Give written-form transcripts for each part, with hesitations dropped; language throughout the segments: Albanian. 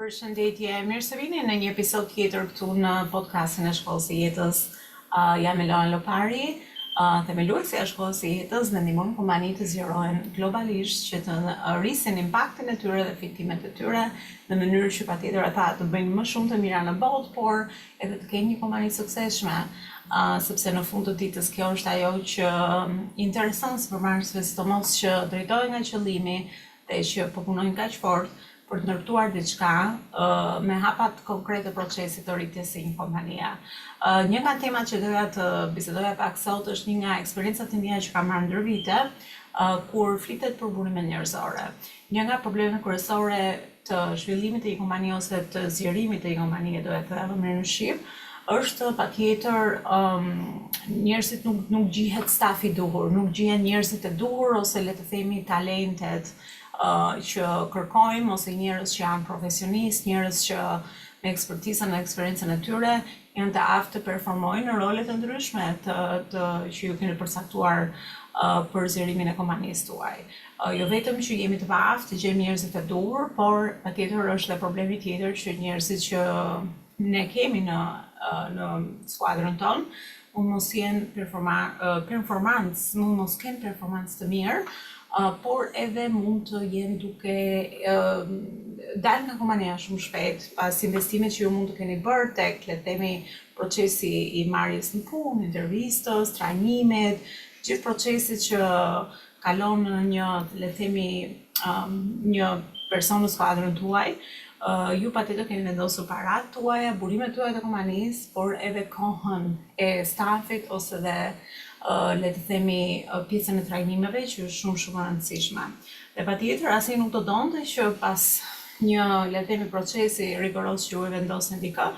Përshëndetje, mirë se vini në një episod tjetër këtu në podcastin e Shkollës së Jetës. Jam Elona Lopari, themeluesja e Shkollës së Jetës dhe ndihmon kompanitë të zgjerohen globalisht që të rrisin impaktin e tyre dhe fitimet e tyre në mënyrë që patjetër ata të bëjnë më shumë të mira në botë, por edhe të kenë një kompani të suksesshme. Sepse në fund të ditës kjo është ajo që intereson sipërmarrësve, sidomos që drejtohen nga qëllimi dhe që po punojnë kaq fort për të ndërtuar diçka me hapat konkrete procesit të rritjes së një kompanie. Një nga temat që doja të bisedoja pak sot është një nga eksperiencat e mia që kam marrë ndër vite, kur flitet për burimet njerëzore. Një nga problemet kryesore të zhvillimit të një kompanie ose të zgjerimit të një kompanie, doja të thënë në shqip, është patjetër njerëzit nuk gjihet stafi i duhur, nuk gjihen njerëzit e duhur ose le të themi talentet që kërkojmë, ose njerëz që janë profesionistë, njerëz që me ekspertizën dhe eksperiencën e tyre janë të aftë të performojnë në role të ndryshme që ju keni përcaktuar për zgjerimin e kompanisë tuaj. Jo vetëm që jemi të paaftë të gjejmë njerëzit e duhur, por patjetër është dhe problemi tjetër që njerëzit që ne kemi në skuadrën tonë mund mos kenë performancë të mirë, por edhe mund të jenë duke dalë nga kompania shumë shpejt pas investimit që ju mund të keni bërë tek, le të themi, procesi i marrjes në punë, intervistës, trajnimet, gjithë procesi që kalon në një, le të themi, një person në skuadrën tuaj. Ju patjetër keni vendosur paratë tuaja, burimet tuaja të kompanisë, por edhe kohën e stafit ose dhe le të themi pjesën e trajnimeve që është shumë e rëndësishme. Dhe patjetër asnjë nuk do donte që pas një, le të themi, procesi rigoros që ju e vendosni dikë,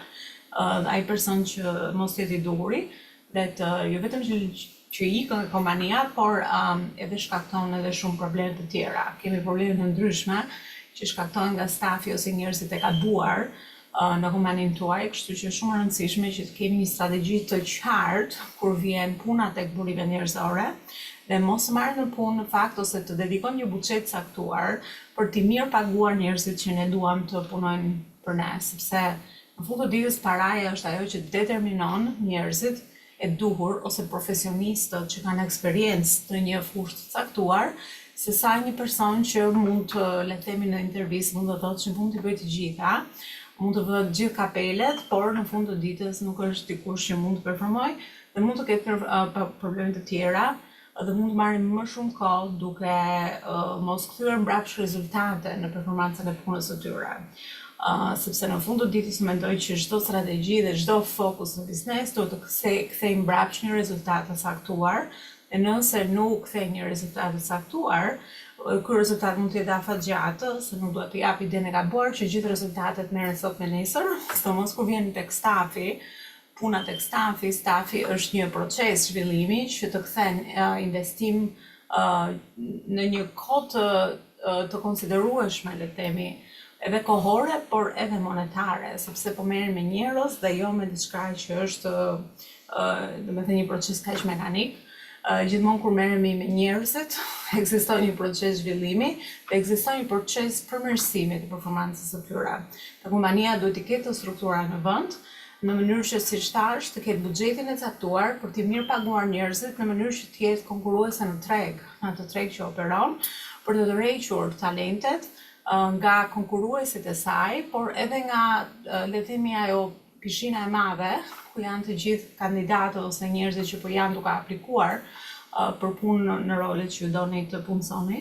ai person që mos jetë i duhuri, dhe jo vetëm që ikën nga kompania, por edhe shkakton edhe shumë probleme të tjera. Kemi probleme të ndryshme që shkaktohen nga stafi ose njerëzit e gabuar në kompaninë tuaj, kështu që është shumë e rëndësishme që të kemi një strategji të qartë kur vjen puna tek burimet njerëzore dhe mos marrë në punë në fakt ose të dedikojmë një buxhet caktuar për të mirë paguar njerëzit që ne duam të punojnë për ne, sepse në fund të ditës paraja është ajo që determinon njerëzit e duhur ose profesionistët që kanë eksperiencë të një fushë të caktuar, se sa një person që mund të, le të themi, në intervistë mund të thotë që mund të bëjë të gjitha, mund të vëtë gjithë kapelet, por në fund të ditës nuk është dikush që mund të performoj dhe mund të ketë probleme të tjera dhe mund të marrim më shumë kohë duke mos kthyer mbrapsht rezultate në performancën e punës së tyre. Sepse në fund të ditës mendoj që çdo strategji dhe çdo fokus në biznes duhet të kthejë mbrapsht një rezultat të saktuar. E nëse nuk kthej një rezultat të saktuar, ky rezultat mund të jetë afatgjatë, se nuk duhet të jap idenë e gabuar që gjithë rezultatet merren sot me nesër, sidomos kur vjen tek stafi. Puna tek stafi është një proces zhvillimi që të kthen investim në një kohë të konsiderueshme, le të themi, edhe kohore, por edhe monetare, sepse po merren me njerëz dhe jo me diçka që është, domethënë, një proces kaq mekanik. Gjithmonë kur merremi me njerëzit, ekziston një proces zhvillimi dhe ekziston një proces përmirësimi të performancës së tyre. Kompania duhet të ketë struktura në vend, në mënyrë që siç thash të ketë buxhetin e caktuar për të mirë paguar njerëzit në mënyrë që të jetë konkurruese në atë treg që operon, për të tërhequr talentet nga konkurruesit e saj, por edhe nga, le të themi, ajo pishina e madhe, ku janë të gjithë kandidatët ose njerëzit që po janë duke aplikuar për punë në rolet që ju doni të punësoni,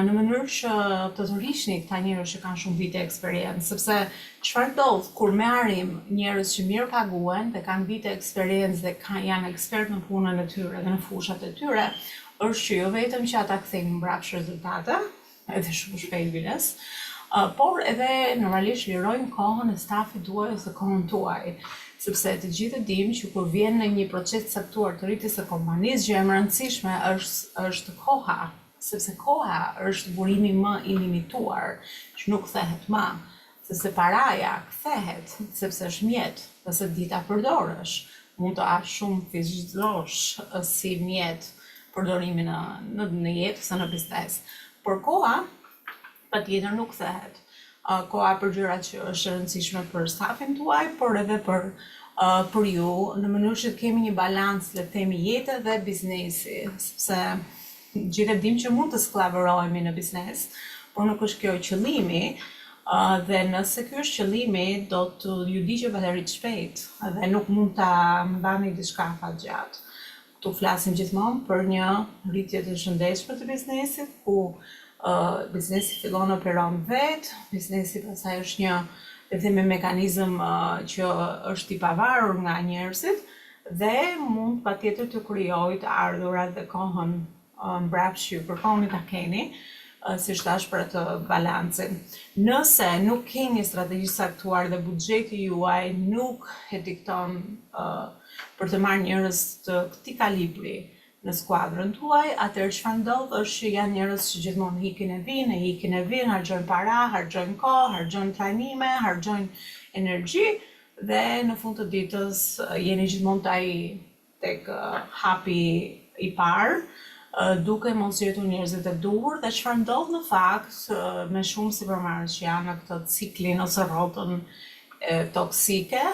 në mënyrë që të tërhiqni këta njerëz që kanë shumë vite eksperiencë, sepse çfarë ndodh kur marrim njerëz që mirë paguhen dhe kanë vite eksperiencë dhe janë ekspert në punën e tyre dhe në fushat e tyre, është që jo vetëm që ata kthejnë mbrapsht rezultate, edhe shumë shpejt biles, por edhe normalisht lirojnë kohën e stafit tuaj ose kohën tuaj, sepse të gjithë dimë që kur vjen në një proces caktuar të rritjes së kompanisë, gjë e rëndësishme është koha, sepse koha është burimi më i limituar, që nuk kthehet më, sepse paraja kthehet, sepse është mjet, dhe se dita përdorësh, mund të aq shumë fizikisht si mjet përdorimi në jetë ose në biznes. Por koha patjetër nuk kthehet. koha për gjërat që është e rëndësishme për stafin tuaj, por edhe për ju, në mënyrë që të kemi një balans, le të themi, jete dhe biznesi, sepse gjithë e dim që mund të skllavërohemi në biznes, por nuk është kjo qëllimi. Dhe nëse ky është qëllimi, do të ju digje valerit shpejt dhe nuk mund ta mbani diçka fatgjatë. Tu flasim gjithmonë për një rritje të shëndetshme të biznesit, ku biznesi fillon të operon vetë, biznesi pastaj është një, le të themi, mekanizëm që është i pavarur nga njerëzit dhe mund patjetër të krijojë të ardhurat dhe kohën mbrapsht që ju kërkoni ta keni, si thash, për atë balancin. Nëse nuk keni strategji saktuar dhe buxheti juaj nuk e dikton për të marrë njerëz të këtij kalibri në skuadrën tuaj, atëherë çfarë ndodh është që janë njerëz që gjithmonë ikin e vinë, harxojnë para, harxojnë kohë, harxojnë trajnime, harxojnë energji dhe në fund të ditës jeni gjithmonë tek hapi i parë, duke mos gjetur njerëzit e duhur dhe çfarë ndodh në fakt me shumë sipërmarrës që janë në këtë ciklin ose rrotën toksike,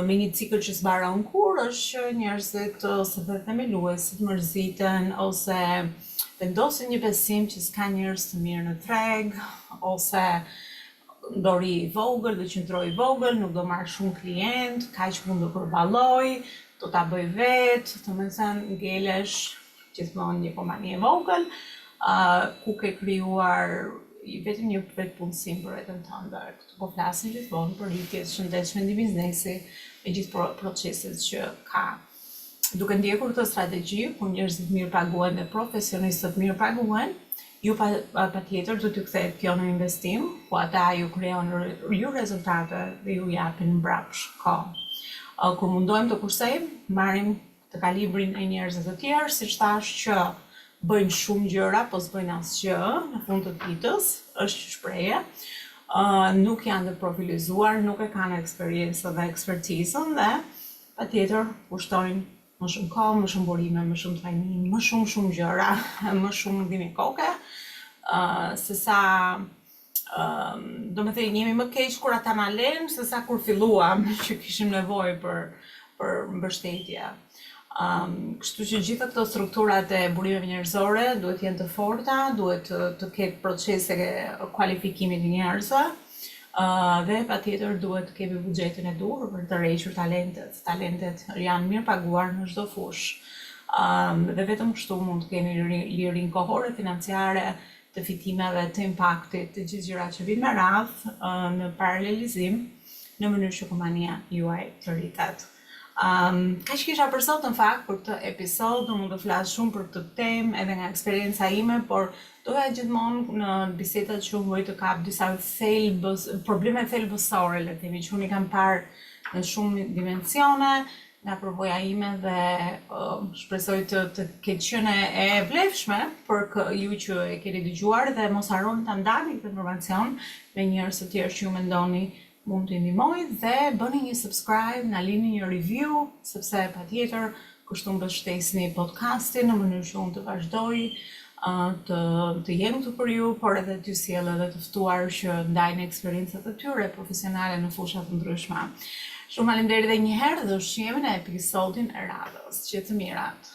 me një cikël që s'mbaron kur, është që njerëzit ose dhe themeluesit mërziten ose vendosin një besim që s'ka njerëz të mirë në treg, ose dori i vogël dhe qëndroi i vogël, nuk do marr shumë klient, kaq mund të përballoj, do ta bëj vetë, domethënë ngelesh gjithmonë një kompani e vogël, ku ke krijuar vetëm një vetpunësim për veten tënde. Këtu po flasim gjithmonë për rritje të shëndetshme në biznesi me gjithë proceset që ka. Duke ndjekur këtë strategji, ku njerëzit mirë paguhen dhe profesionistët mirë paguhen, ju patjetër do t'ju kthehet kjo në investim, ku ata ju krijojnë ju rezultate dhe ju japin mbrapsht kohë. Kur mundojmë të kursejmë, marrim të kalibrin e njerëzve të tjerë, siç thash, që bëjnë shumë gjëra, po s'bëjnë asgjë në fund të ditës, është shprehje. Nuk janë të profilizuar, nuk e kanë eksperiencën dhe ekspertizën dhe patjetër kushtojnë më shumë kohë, më shumë burime, më shumë trajnim, më shumë gjëra, më shumë ndihmë koke, sesa do me thënë jemi më keq kur ata na lënë sesa kur filluam që kishim nevojë për mbështetje. Kështu që gjitha këto strukturat e burimeve njerëzore duhet jenë të forta, duhet të ketë procese kualifikimit të njerëzve dhe patjetër duhet të kemi buxhetin e duhur për të rrequr talentet. Talentet janë mirë paguar në çdo fushë. Dhe vetëm kështu mund të keni lirinë kohore, financiare, të fitimeve, të impaktit, të gjithë gjërat që vijnë me radhë në paralelizim në mënyrë që kompania juaj të rritet. Kaq kisha për sot, në fakt, për këtë episod, mund të flas shumë për këtë temë edhe nga eksperienca ime, por doja gjithmonë në bisedat që unë të kap disa probleme thelbësore, le të themi, që unë i kam parë në shumë dimensione, nga përvoja ime dhe shpresoj të ketë qenë e vlefshme për ju që e keni dëgjuar dhe mos harroni ta ndani këtë informacion me njerëz të tjerë që ju mendoni mund të ndihmoj dhe bëni një subscribe, na lini një review, sepse patjetër kështu mbështesni podcastin në mënyrë që unë të vazhdoj të jem këtu për ju, por edhe t'ju sjell edhe të ftuar që ndajnë eksperiencat e tyre profesionale në fusha të ndryshme. Shumë faleminderit edhe një herë dhe ushqemi në episodin e radhës. Gjithë të mirat.